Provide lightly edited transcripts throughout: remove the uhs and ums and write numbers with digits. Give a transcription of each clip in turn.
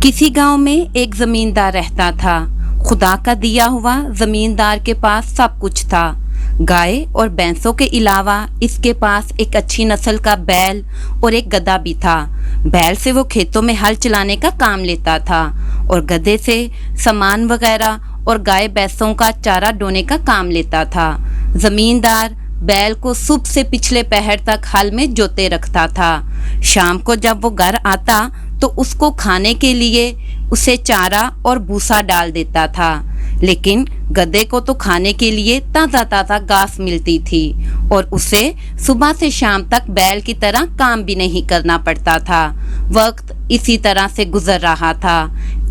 किसी गांव में एक जमींदार रहता था। खुदा का दिया हुआ जमींदार के पास सब कुछ था। गाय और भैंसों के अलावा इसके पास एक अच्छी नस्ल का बैल और एक गधा भी था। बैल से वो खेतों में हल चलाने का काम लेता था और गधे से सामान वगैरह और गाय भैंसों का चारा ढोने का काम लेता था। जमींदार बैल को सुबह से पिछले पहर तक हल में जोते रखता था। शाम को जब वो घर आता तो उसको खाने के लिए उसे चारा और भूसा डाल देता था, लेकिन गधे को तो खाने के लिए ताज़ा ताज़ा घास मिलती थी और उसे सुबह से शाम तक बैल की तरह काम भी नहीं करना पड़ता था। वक्त इसी तरह से गुजर रहा था।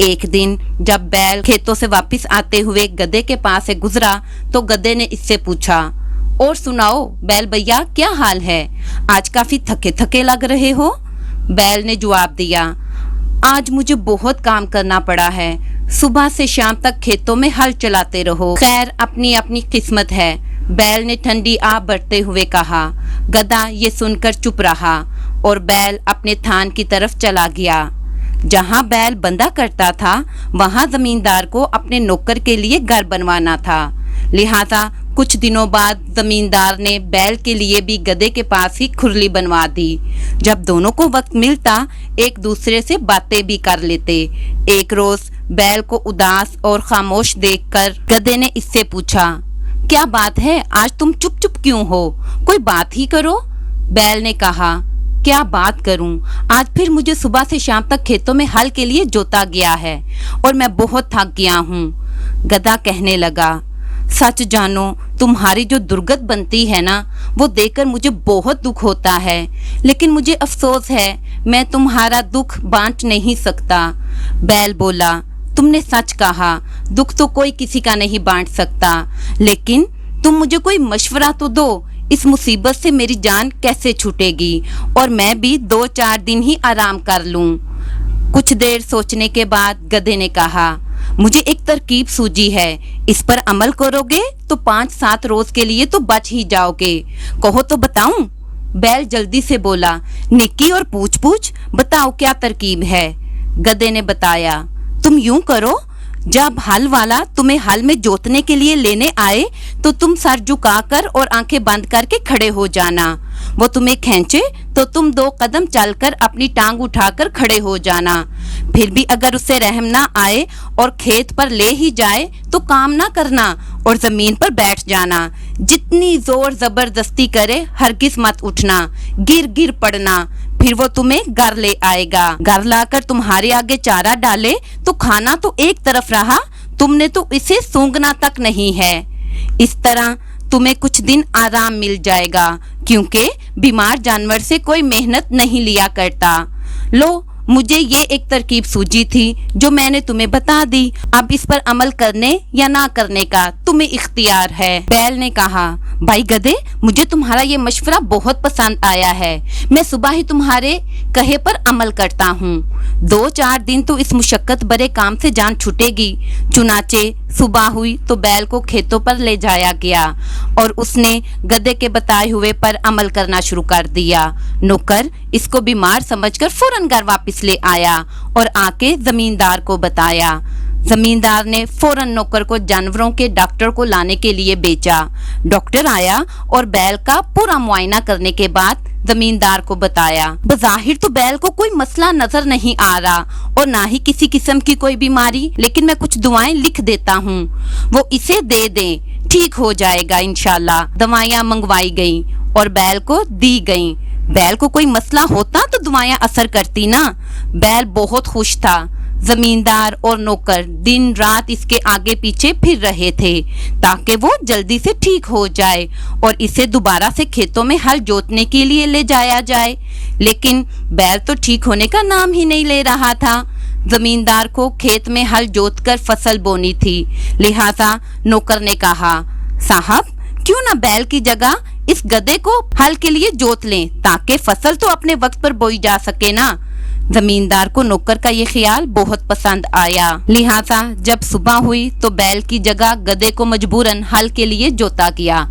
एक दिन जब बैल खेतों से वापस आते हुए गधे के पास से गुजरा तो गधे ने इससे पूछा, और सुनाओ बैल भैया, क्या हाल है? आज काफी थके थके लग रहे हो। बैल ने जवाब दिया, आज मुझे बहुत काम करना पड़ा है। सुबह से शाम तक खेतों में हल चलाते रहो। खैर, अपनी अपनी किस्मत है, बैल ने ठंडी आह भरते हुए कहा। गधा ये सुनकर चुप रहा और बैल अपने थान की तरफ चला गया। जहां बैल बंधा करता था वहां जमींदार को अपने नौकर के लिए घर बनवाना था। लिहाजा कुछ दिनों बाद जमींदार ने बैल के लिए भी गधे के पास ही खुरली बनवा दी। जब दोनों को वक्त मिलता एक दूसरे से बातें भी कर लेते। एक रोज बैल को उदास और खामोश देखकर गधे ने इससे पूछा, क्या बात है, आज तुम चुप चुप क्यों हो? कोई बात ही करो। बैल ने कहा, क्या बात करूं, आज फिर मुझे सुबह से शाम तक खेतों में हल के लिए जोता गया है और मैं बहुत थक गया हूं। गधा कहने लगा, सच जानो, तुम्हारी जो दुर्गत बनती है ना, वो देखकर मुझे बहुत दुख होता है, लेकिन मुझे अफसोस है मैं तुम्हारा दुख बांट नहीं सकता। बैल बोला, तुमने सच कहा, दुख तो कोई किसी का नहीं बांट सकता, लेकिन तुम मुझे कोई मशवरा तो दो, इस मुसीबत से मेरी जान कैसे छूटेगी और मैं भी 2-4 दिन ही आराम कर लूं। कुछ देर सोचने के बाद गधे ने कहा, मुझे एक तरकीब सूझी है, इस पर अमल करोगे तो 5-7 रोज के लिए तो बच ही जाओगे। कहो तो बताऊं? बैल जल्दी से बोला, निक्की और पूछ पूछ, बताओ क्या तरकीब है। गधे ने बताया, तुम यूं करो, जब हल वाला तुम्हें हल में जोतने के लिए लेने आए तो तुम सर झुकाकर और आंखें बंद करके खड़े हो जाना। वो तुम्हें खींचे तो तुम 2 कदम चलकर अपनी टांग उठाकर खड़े हो जाना। फिर भी अगर उससे रहम ना आए और खेत पर ले ही जाए तो काम ना करना और जमीन पर बैठ जाना। जितनी जोर जबरदस्ती करे हरगिज मत उठना, गिर गिर पड़ना, फिर वो तुम्हें घर ले आएगा। घर लाकर तुम्हारे आगे चारा डाले तो खाना तो एक तरफ रहा, तुमने तो इसे सूंघना तक नहीं है। इस तरह तुम्हें कुछ दिन आराम मिल जाएगा, क्योंकि बीमार जानवर से कोई मेहनत नहीं लिया करता। लो, मुझे ये एक तरकीब सूझी थी जो मैंने तुम्हें बता दी। अब इस पर अमल करने या ना करने का तुम्हें इख्तियार है। बैल ने कहा, भाई गधे, मुझे तुम्हारा ये मशवरा बहुत पसंद आया है। मैं सुबह ही तुम्हारे कहे पर अमल करता हूँ। 2-4 दिन तो इस मुशक्कत भरे काम से जान छूटेगी। चुनाचे सुबह हुई तो बैल को खेतों पर ले जाया गया और उसने गधे के बताए हुए पर अमल करना शुरू कर दिया। नौकर इसको बीमार समझकर फौरन घर वापस ले आया और आके जमींदार को बताया। जमींदार ने फौरन नौकर को जानवरों के डॉक्टर को लाने के लिए भेजा। डॉक्टर आया और बैल का पूरा मुआयना करने के बाद जमींदार को बताया, बज़ाहिर तो बैल को कोई मसला नजर नहीं आ रहा और ना ही किसी किस्म की कोई बीमारी, लेकिन मैं कुछ दवाएं लिख देता हूँ, वो इसे दे दें, ठीक हो जाएगा इंशाल्लाह। दवाइयाँ मंगवाई गईं और बैल को दी गईं। बैल को कोई मसला होता तो दवाइयाँ असर करती ना। बैल बहुत खुश था। जमींदार और नौकर दिन रात इसके आगे पीछे फिर रहे थे ताकि वो जल्दी से ठीक हो जाए और इसे दोबारा से खेतों में हल जोतने के लिए ले जाया जाए, लेकिन बैल तो ठीक होने का नाम ही नहीं ले रहा था। जमींदार को खेत में हल जोतकर फसल बोनी थी, लिहाजा नौकर ने कहा, साहब, क्यों ना बैल की जगह इस गधे को हल के लिए जोत लें ताकि फसल तो अपने वक्त पर बोई जा सके ना। जमींदार को नौकर का ये ख्याल बहुत पसंद आया। लिहाजा जब सुबह हुई तो बैल की जगह गधे को मजबूरन हल के लिए जोता गया।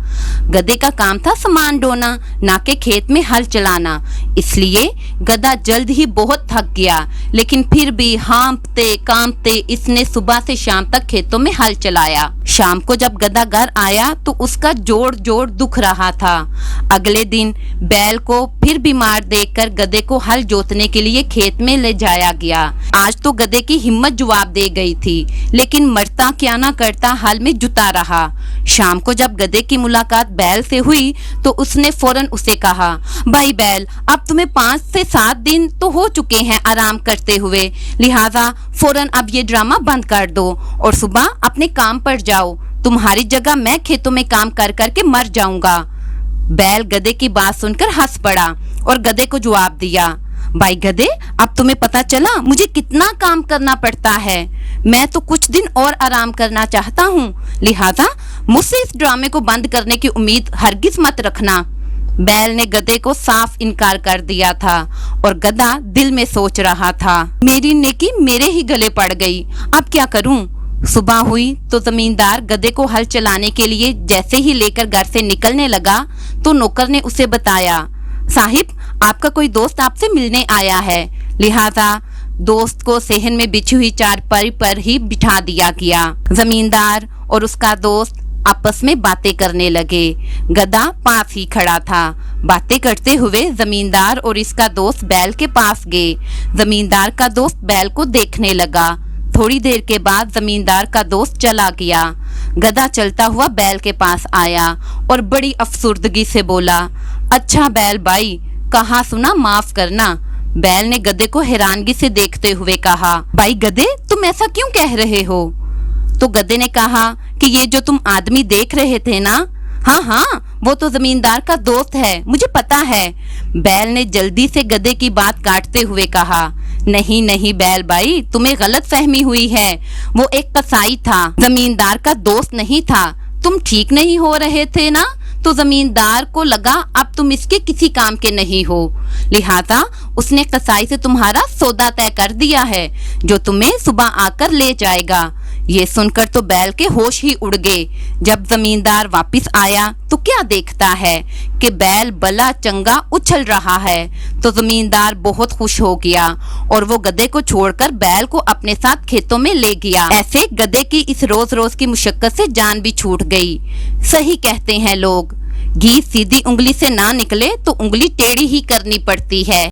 गधे का काम था सामान ढोना, ना कि खेत में हल चलाना, इसलिए गधा जल्द ही बहुत थक गया, लेकिन फिर भी हाँफते कांपते इसने सुबह से शाम तक खेतों में हल चलाया। शाम को जब गधा घर आया तो उसका जोड़ जोड़ दुख रहा था। अगले दिन बैल को फिर बीमार देखकर गधे को हल जोतने के लिए खेत में ले जाया गया। आज तो गधे की हिम्मत जवाब दे गई थी, लेकिन मरता क्या ना करता हल में जुटा रहा। शाम को जब गधे की मुलाकात बैल से हुई तो उसने फौरन उसे कहा, भाई बैल, अब तुम्हें 5 से 7 दिन तो हो चुके हैं आराम करते हुए, लिहाजा फौरन अब ये ड्रामा बंद कर दो और सुबह अपने काम पर जाओ। तुम्हारी जगह मैं खेतों में काम कर करके मर जाऊंगा। बैल गधे की बात सुनकर हंस पड़ा और गधे को जवाब दिया, भाई गधे, अब तुम्हें पता चला मुझे कितना काम करना पड़ता है। मैं तो कुछ दिन और आराम करना चाहता हूँ, लिहाजा मुझसे इस ड्रामे को बंद करने की उम्मीद हरगिज मत रखना। बैल ने गधे को साफ इनकार कर दिया था और गधा दिल में सोच रहा था, मेरी नेकी मेरे ही गले पड़ गई, अब क्या करूं। सुबह हुई तो जमींदार गधे को हल चलाने के लिए जैसे ही लेकर घर से निकलने लगा तो नौकर ने उसे बताया, साहिब, आपका कोई दोस्त आपसे मिलने आया है। लिहाजा दोस्त को सेहन में बिछी हुई चारपाई पर ही बिठा दिया गया। जमींदार और उसका दोस्त आपस में बातें करने लगे। गधा पास ही खड़ा था। बातें करते हुए जमींदार और इसका दोस्त बैल के पास गए। जमींदार का दोस्त बैल को देखने लगा। थोड़ी देर के बाद जमींदार का दोस्त चला गया। गधा चलता हुआ बैल के पास आया और बड़ी अफसुर्दगी से बोला, अच्छा बैल भाई, कहा सुना माफ करना। बैल ने गधे को हैरानगी से देखते हुए कहा, भाई गधे, तुम ऐसा क्यों कह रहे हो? तो गधे ने कहा कि ये जो तुम आदमी देख रहे थे ना, हाँ हाँ, वो तो जमींदार का दोस्त है, मुझे पता है। बैल ने जल्दी से गधे की बात काटते हुए कहा, नहीं नहीं बैल भाई, तुम्हें गलत फहमी हुई है, वो एक कसाई था, जमींदार का दोस्त नहीं था। तुम ठीक नहीं हो रहे थे ना, तो जमींदार को लगा अब तुम इसके किसी काम के नहीं हो, लिहाजा उसने कसाई से तुम्हारा सौदा तय कर दिया है, जो तुम्हें सुबह आकर ले जाएगा। ये सुनकर तो बैल के होश ही उड़ गए। जब जमींदार वापस आया तो क्या देखता है कि बैल बला चंगा उछल रहा है। तो जमींदार बहुत खुश हो गया और वो गधे को छोड़कर बैल को अपने साथ खेतों में ले गया। ऐसे गधे की इस रोज रोज की मुशक्कत से जान भी छूट गई। सही कहते हैं लोग, घी सीधी उंगली से ना निकले तो उंगली टेढ़ी ही करनी पड़ती है।